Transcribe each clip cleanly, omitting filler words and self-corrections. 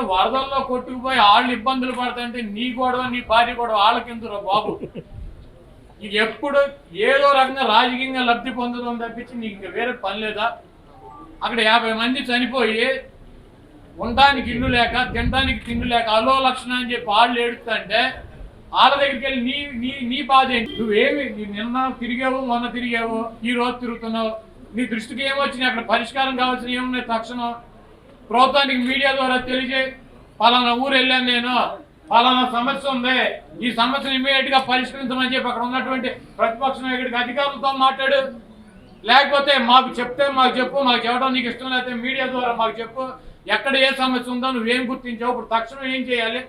అక్కడ వరదల్లో కొట్టుకుపోయి వాళ్ళు ఇబ్బందులు పడతాంటే నీ గొడవ నీ భార్య గొడవ వాళ్ళకెందురా బాబు? ఇది ఎప్పుడు ఏదో రకంగా రాజకీయంగా లబ్ధి పొందడం తప్పించి నీకు ఇంకా వేరే పని లేదా? అక్కడ 50 మంది చనిపోయి ఉండడానికి ఇల్లు లేక తినడానికి తిండి లేక అలో లక్షణ అని చెప్పి వాళ్ళు ఏడుస్తుంటే వాళ్ళ దగ్గరికి వెళ్ళి నీ నీ నీ బాధ ఏంటి? నువ్వేమి నిన్న తిరిగావు, మొన్న తిరిగావు, ఈ రోజు తిరుగుతున్నావు, నీ దృష్టికి ఏమొచ్చినాయి? అక్కడ పరిష్కారం కావాల్సిన ఏమున్నాయి? తక్షణం ప్రభుత్వానికి మీడియా ద్వారా తెలియజేయి, పలానా ఊరు వెళ్ళాను నేను, పలానా సమస్య ఉంది, ఈ సమస్యను ఇమీడియట్ గా పరిష్కరించమని చెప్పి అక్కడ ఉన్నటువంటి ప్రతిపక్ష నాయకుడికి అధికారులతో మాట్లాడు. లేకపోతే మాకు చెప్తే మాకు చెప్పు, మాకు చెప్పడం నీకు ఇష్టం లేకపోతే మీడియా ద్వారా మాకు చెప్పు, ఎక్కడ ఏ సమస్య ఉందో నువ్వేం గుర్తించావు, ఇప్పుడు తక్షణం ఏం చేయాలి,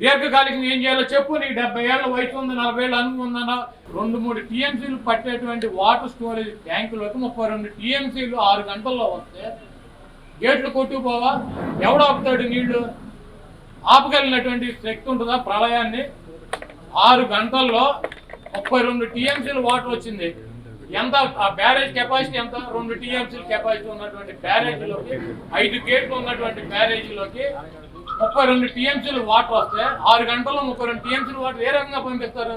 దీర్ఘకాలికం ఏం చేయాలో చెప్పు. నీకు 70 ఏళ్ళ వయసు ఉంది, 40 ఏళ్ళు అనుభవం ఉందన్నా 2-3 టీఎంసీలు పట్టేటువంటి వాటర్ స్టోరేజ్ ట్యాంకులోకి 32 టీఎంసీలు 6 గంటల్లో వస్తే గేట్లు కొట్టుకుపోవా? ఎవడు ఆపుతాడు నీళ్లు? ఆపగలిగినటువంటి శక్తి ఉంటుందా ప్రళయాన్ని? 6 గంటల్లో 32 టీఎంసీలు వాటర్ వచ్చింది. ఎంత ఆ బ్యారేజ్ కెపాసిటీ? ఎంత? 2 టీఎంసీల కెపాసిటీ ఉన్నటువంటి బ్యారేజీలోకి, 5 గేట్లు ఉన్నటువంటి బ్యారేజీలోకి 32 టీఎంసీలు వాటర్ వస్తే 6 గంటల్లో 32 టీఎంసీలు వాటర్ ఏ రకంగా పంపిస్తారు?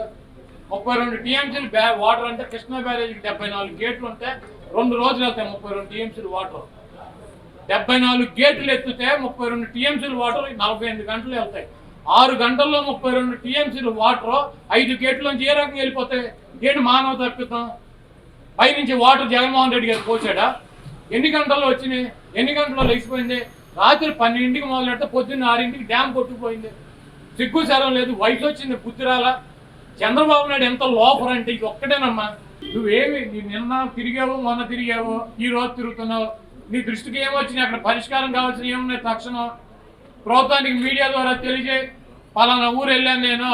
32 టీఎంసీలు వాటర్ అంటే కృష్ణా బ్యారేజీకి 74 గేట్లు ఉంటే 2 రోజులు వెళ్తాయి 32 టీఎంసీలు వాటర్. 74 గేట్లు ఎత్తితే 32 టీఎంసీలు వాటర్ 48 గంటలు వెళ్తాయి. 6 గంటల్లో 32 టీఎంసీలు వాటర్ 5 గేట్ల నుంచి ఏ రకంగా వెళ్ళిపోతాయి? గేటు మానవ తప్పితం. పైనుంచి వాటర్ జగన్మోహన్ రెడ్డి గారు పోసాడా? ఎన్ని గంటల్లో వచ్చినాయి? ఎన్ని గంటల్లో లేచిపోయింది? రాత్రి 12ంటికి మొదలెడితే పొద్దున్న 6ంటికి డ్యామ్ కొట్టుకుపోయింది. సిగ్గు శరం లేదు, వయసు వచ్చింది, బుద్ధిరాల. చంద్రబాబు నాయుడు ఎంత లోఫర్ అంటే ఇది ఒక్కటేనమ్మా. నువ్వేమి నిన్న తిరిగావు, మొన్న తిరిగావు, ఈ రోజు తిరుగుతున్నావు, నీ దృష్టికి ఏమొచ్చినాయి? అక్కడ పరిష్కారం కావాల్సిన ఏమున్నాయి? తక్షణం ప్రభుత్వానికి మీడియా ద్వారా తెలియజేయి, పలానా ఊరు వెళ్ళాను నేను,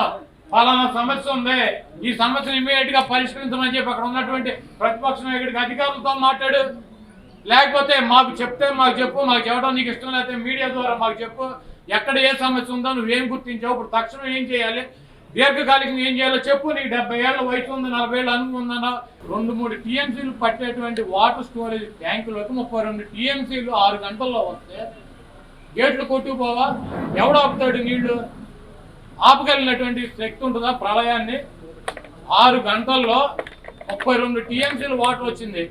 పలానా సమస్య ఉంది, ఈ సమస్యను ఇమీడియట్ గా పరిష్కరించమని చెప్పి అక్కడ ఉన్నటువంటి ప్రతిపక్ష నాయకుడికి అధికారులతో మాట్లాడు. లేకపోతే మాకు చెప్తే మాకు చెప్పు, మాకు చెప్పడం నీకు ఇష్టం లేకపోతే మీడియా ద్వారా మాకు చెప్పు, ఎక్కడ ఏ సమస్య ఉందో నువ్వేం గుర్తించావు, ఇప్పుడు తక్షణం ఏం చేయాలి, దీర్ఘకాలికం ఏం చేయాలో చెప్పు. నీకు 70 ఏళ్ళ వయసు ఉంది, 40 ఏళ్ళు అనుభవం ఉందన్నా 2-3 టీఎంసీలు పట్టేటువంటి వాటర్ స్టోరేజ్ ట్యాంకులోకి 32 టీఎంసీలు 6 గంటల్లో వస్తే గేట్లు కొట్టుకుపోవా? ఎవడు ఆపుతాడు నీళ్లు? ఆపగలిగినటువంటి శక్తి ఉంటుందా ప్రళయాన్ని? 6 గంటల్లో 32 టీఎంసీలు వాటర్ వచ్చింది.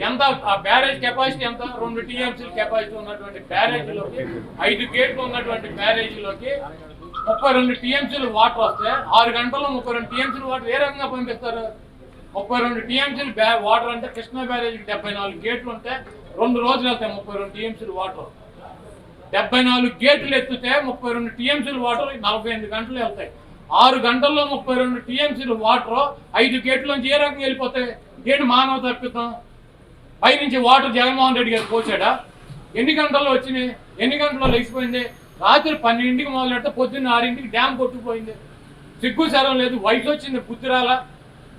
ఎంత ఆ బ్యారేజ్ కెపాసిటీ? ఎంత? 2 టీఎంసీల కెపాసిటీ ఉన్నటువంటి బ్యారేజీలోకి, 5 గేట్లు ఉన్నటువంటి బ్యారేజీలోకి 32 టీఎంసీలు వాటర్ వస్తే 6 గంటల్లో 32 టీఎంసీలు వాటర్ ఏ రకంగా పంపిస్తారు? 32 టీఎంసీలు వాటర్ అంటే కృష్ణా బ్యారేజీకి 74 గేట్లు ఉంటే 2 రోజులు వెళ్తాయి 32 టీఎంసీలు వాటర్. 74 గేట్లు ఎత్తితే 32 టీఎంసీలు వాటర్ 48 గంటలు వెళ్తాయి. 6 గంటల్లో 32 టీఎంసీలు వాటర్ 5 గేట్ల నుంచి ఏ రకంగా వెళ్ళిపోతాయి? గేటు మానవ తప్పితం. పైనుంచి వాటర్ జగన్మోహన్ రెడ్డి గారు పోసాడా? ఎన్ని గంటల్లో వచ్చినాయి? ఎన్ని గంటల్లో లేచిపోయింది? రాత్రి 12ంటికి మొదలెడితే పొద్దున్న 6ంటికి డ్యామ్ కొట్టుకుపోయింది. సిగ్గు శరం లేదు, వయసు వచ్చింది, బుద్ధిరాల.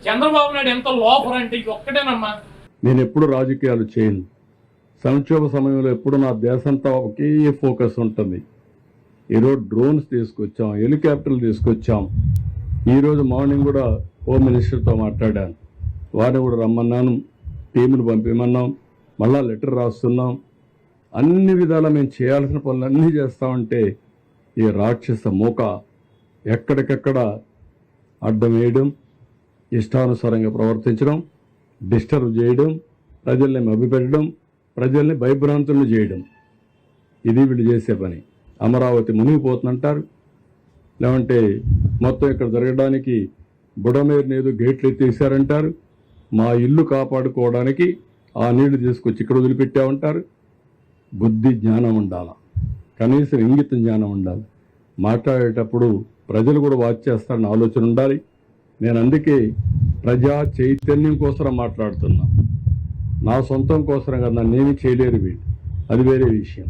చంద్రబాబు నాయుడు ఎంత లోఫర్ అంటే ఇది ఒక్కటేనమ్మా. నేను ఎప్పుడు రాజకీయాలు చేయను. సంక్షోభ సమయంలో ఎప్పుడు నా దేశంతో ఒకే ఫోకస్ ఉంటుంది. ఈరోజు డ్రోన్స్ తీసుకొచ్చాం, హెలికాప్టర్లు తీసుకొచ్చాం. ఈరోజు మార్నింగ్ కూడా హోమ్ మినిస్టర్తో మాట్లాడాను, వారిని కూడా రమ్మన్నాను, టీములు పంపిమన్నాం, మళ్ళా లెటర్ రాస్తున్నాం. అన్ని విధాల మేము చేయాల్సిన పనులన్నీ చేస్తామంటే ఈ రాక్షస మూక ఎక్కడికెక్కడ అడ్డం వేయడం, ఇష్టానుసారంగా ప్రవర్తించడం, డిస్టర్బ్ చేయడం, ప్రజల్ని మభ్యపెట్టడం, ప్రజల్ని భయభ్రాంతులను చేయడం, ఇది వీళ్ళు చేసే పని. అమరావతి మునిగిపోతుందంటారు, లేదంటే మొత్తం ఇక్కడ జరగడానికి బుడమేరుని ఏదో గేట్లు ఎత్తేసారంటారు, మా ఇల్లు కాపాడుకోవడానికి ఆ నీళ్లు తీసుకొచ్చి ఇక్కడ వదిలిపెట్టామంటారు. బుద్ధి జ్ఞానం ఉండాలి, కనీసం ఇంగిత జ్ఞానం ఉండాలి. మాట్లాడేటప్పుడు ప్రజలు కూడా వాచ్ చేస్తారని ఆలోచన ఉండాలి. నేను అందుకే ప్రజా చైతన్యం కోసం మాట్లాడుతున్నా, నా సొంతం కోసం కదా. నన్నేమి చేయలేరు వీళ్ళు, అది వేరే విషయం.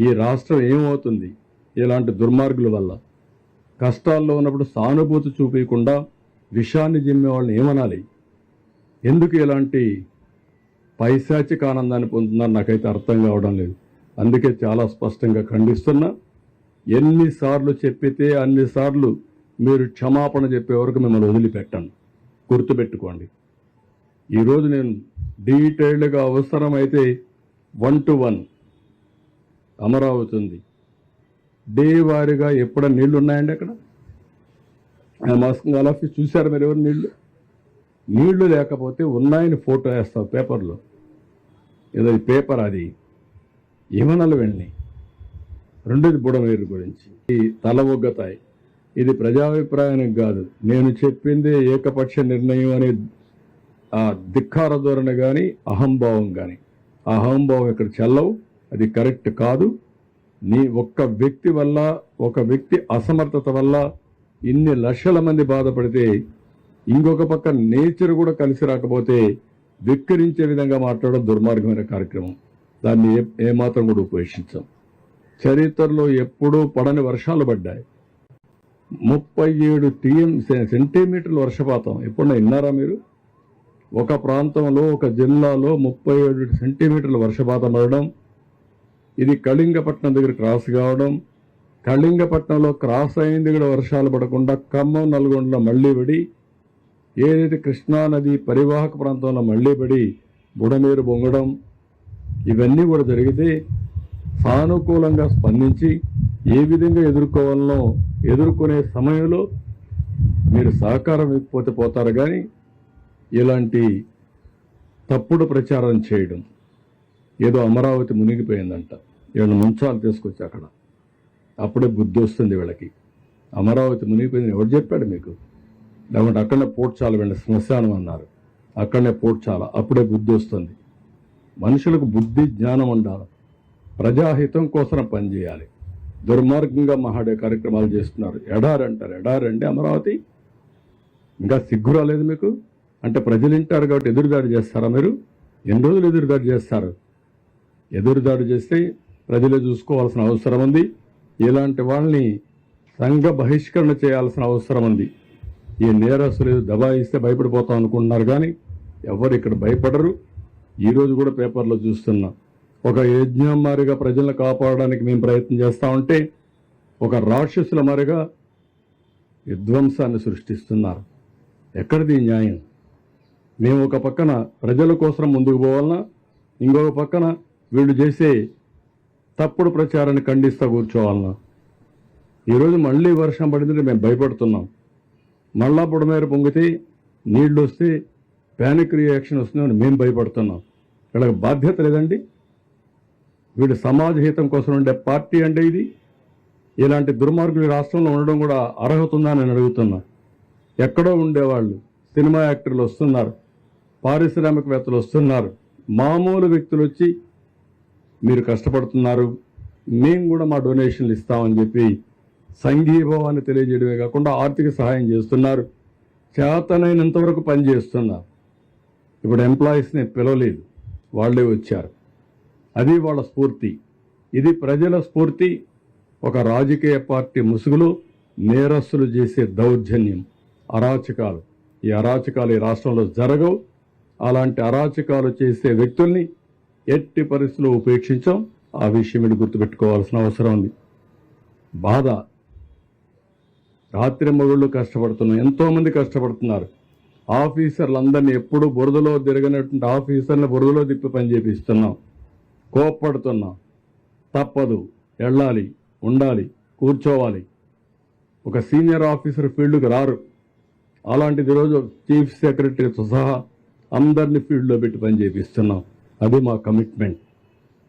ఈ రాష్ట్రం ఏమవుతుంది ఇలాంటి దుర్మార్గుల వల్ల? కష్టాల్లో ఉన్నప్పుడు సానుభూతి చూపించకుండా విషాన్ని జిమ్మే వాళ్ళని ఏమనాలి? ఎందుకు ఇలాంటి పైశాచిక ఆనందాన్ని పొందుతున్నారు నాకైతే అర్థం కావడం లేదు. అందుకే చాలా స్పష్టంగా ఖండిస్తున్నా. ఎన్నిసార్లు చెప్పితే అన్నిసార్లు మీరు క్షమాపణ చెప్పే వరకు మిమ్మల్ని వదిలిపెట్టాను, గుర్తుపెట్టుకోండి. ఈరోజు నేను డీటెయిల్డ్గా అవసరమైతే 1-to-1 అమరావతి ఉంది, డే వారీగా ఎప్పుడైనా నీళ్లు ఉన్నాయండి అక్కడ? మాస్కింగ్ ఆఫీస్ చూశారు మీరు ఎవరు? నీళ్లు లేకపోతే ఉన్నాయని ఫోటో వేస్తావు పేపర్లో, ఏదో ఈ పేపర్ అది ఏమనాలి వెళ్ళి. రెండోది బుడమేరు గురించి, ఈ తల ఒగ్గతాయి. ఇది ప్రజాభిప్రాయానికి కాదు, నేను చెప్పిందే ఏకపక్ష నిర్ణయం అనే ఆ ధిక్కార ధోరణి కానీ అహంభావం కానీ, ఆ అహంభావం ఇక్కడ చెల్లవు. అది కరెక్ట్ కాదు. నీ ఒక్క వ్యక్తి వల్ల, ఒక వ్యక్తి అసమర్థత వల్ల ఇన్ని లక్షల మంది బాధపడితే, ఇంకొక పక్క నేచర్ కూడా కలిసి రాకపోతే విక్కరించే విధంగా మాట్లాడడం దుర్మార్గమైన కార్యక్రమం. దాన్ని ఏమాత్రం కూడా ఉపేక్షించాం. చరిత్రలో ఎప్పుడూ పడని వర్షాలు పడ్డాయి. 37 సెంటీమీటర్ల వర్షపాతం ఎప్పుడన్నా విన్నారా మీరు? ఒక ప్రాంతంలో, ఒక జిల్లాలో 37 సెంటీమీటర్ల వర్షపాతం పడడం. ఇది కళింగపట్నం దగ్గర క్రాస్ కావడం, కళింగపట్నంలో క్రాస్ అయింది కూడా వర్షాలు పడకుండా ఖమ్మం, నల్గొండలో మళ్లీ పడి, ఏదైతే కృష్ణానది పరివాహక ప్రాంతంలో మళ్లీ పడి బుడమేరు బొంగడం, ఇవన్నీ కూడా జరిగితే సానుకూలంగా స్పందించి ఏ విధంగా ఎదుర్కోవాలనో ఎదుర్కొనే సమయంలో మీరు సహకారం ఇవ్వకపోతే పోతారు. కానీ ఇలాంటి తప్పుడు ప్రచారం చేయడం, ఏదో అమరావతి మునిగిపోయిందంట, వీళ్ళ ముంచాలు తీసుకొచ్చి అక్కడ, అప్పుడే బుద్ధి వస్తుంది వీళ్ళకి. అమరావతి మునిగిపోయిందని ఎవరు చెప్పాడు మీకు? లేకుంటే అక్కడనే పోడ్చాల, వీళ్ళ శ్మశానం అన్నారు, అక్కడనే పోడ్చాల, అప్పుడే బుద్ధి వస్తుంది. మనుషులకు బుద్ధి జ్ఞానం ఉండాలి, ప్రజాహితం కోసం పనిచేయాలి. దుర్మార్గంగా మహాడే కార్యక్రమాలు చేస్తున్నారు. ఎడారి అంటారు, ఎడారి అంటే అమరావతి? ఇంకా సిగ్గు రాలేదు మీకు? అంటే ప్రజలు వింటారు కాబట్టి ఎదురుదాడి చేస్తారా మీరు? ఎన్ని రోజులు ఎదురుదాడి చేస్తారు? ఎదురుదాడి చేస్తే ప్రజలే చూసుకోవాల్సిన అవసరం ఉంది. ఇలాంటి వాళ్ళని సంఘ బహిష్కరణ చేయాల్సిన అవసరం ఉంది. ఈ నేరస్తులు దబాయిస్తే భయపడిపోతాం అనుకుంటున్నారు, కానీ ఎవరు ఇక్కడ భయపడరు. ఈరోజు కూడా పేపర్లో చూస్తున్నాం, ఒక యజ్ఞం మారిగా ప్రజలను కాపాడడానికి మేము ప్రయత్నం చేస్తూ ఉంటే ఒక రాక్షసుల మారిగా విధ్వంసాన్ని సృష్టిస్తున్నారు. ఎక్కడిది న్యాయం? మేము ఒక పక్కన ప్రజల కోసం ముందుకు పోవాలన్నా, ఇంకొక పక్కన వీళ్ళు చేసే తప్పుడు ప్రచారాన్ని ఖండిస్తూ కూర్చోవాలన్నా? ఈరోజు మళ్ళీ వర్షం పడిందంటే మేము భయపడుతున్నాం. మళ్ళా బుడమేరు పొంగితే నీళ్లు వస్తే ప్యానిక్ రియాక్షన్ వస్తుందని మేము భయపడుతున్నాం. వీళ్ళకి బాధ్యత లేదండి? వీడు సమాజ హితం కోసం ఉండే పార్టీ అంటే ఇది? ఇలాంటి దుర్మార్గులు రాష్ట్రంలో ఉండడం కూడా అర్హత ఉందా అని అడుగుతున్నా. ఎక్కడో ఉండేవాళ్ళు సినిమా యాక్టర్లు వస్తున్నారు, పారిశ్రామికవేత్తలు వస్తున్నారు, మామూలు వ్యక్తులు వచ్చి మీరు కష్టపడుతున్నారు, మేము కూడా మా డొనేషన్లు ఇస్తామని చెప్పి సంఘీభావాన్ని తెలియజేయడమే కాకుండా ఆర్థిక సహాయం చేస్తున్నారు. చేతనైనంత వరకు పనిచేస్తున్నారు. ఇప్పుడు ఎంప్లాయీస్ని పిలవలేదు, వాళ్ళే వచ్చారు. అది వాళ్ళ స్ఫూర్తి. ఇది ప్రజల స్ఫూర్తి. ఒక రాజకీయ పార్టీ ముసుగులో నేరస్తులు చేసే దౌర్జన్యం, అరాచకాలు, ఈ అరాచకాలు ఈ రాష్ట్రంలో జరగవు. అలాంటి అరాచకాలు చేసే వ్యక్తుల్ని ఎట్టి పరిస్థితుల్లో ఉపేక్షించాం. ఆ విషయం మీరు గుర్తుపెట్టుకోవాల్సిన అవసరం ఉంది. బాధ, రాత్రి మగుళ్ళు కష్టపడుతున్నాం, ఎంతోమంది కష్టపడుతున్నారు. ఆఫీసర్లందరినీ ఎప్పుడు బురదలో తిరగనటువంటి ఆఫీసర్ని బురదలో తిప్పి పని చేపిస్తున్నాం. కోప్పడుతున్నాం. తప్పదు, వెళ్ళాలి, ఉండాలి, కూర్చోవాలి. ఒక సీనియర్ ఆఫీసర్ ఫీల్డ్కి రారు. అలాంటిది ఈరోజు చీఫ్ సెక్రటరీతో సహా అందరినీ ఫీల్డ్లో పెట్టి పని చేపిస్తున్నాం. అది మా కమిట్మెంట్.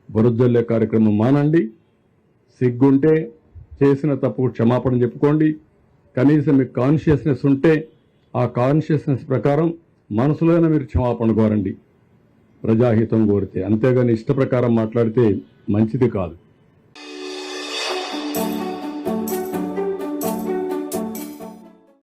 బురదల్లే కార్యక్రమం మానండి. సిగ్గుంటే చేసిన తప్పు క్షమాపణ చెప్పుకోండి. కనీసం మీకు కాన్షియస్నెస్ ఉంటే ఆ కాన్షియస్నెస్ ప్రకారం మనసులోనే మీరు క్షమాపణ కోరండి, ప్రజాహితం కోరితే. అంతేగాని ఇష్ట ప్రకారం మాట్లాడితే మంచిది కాదు.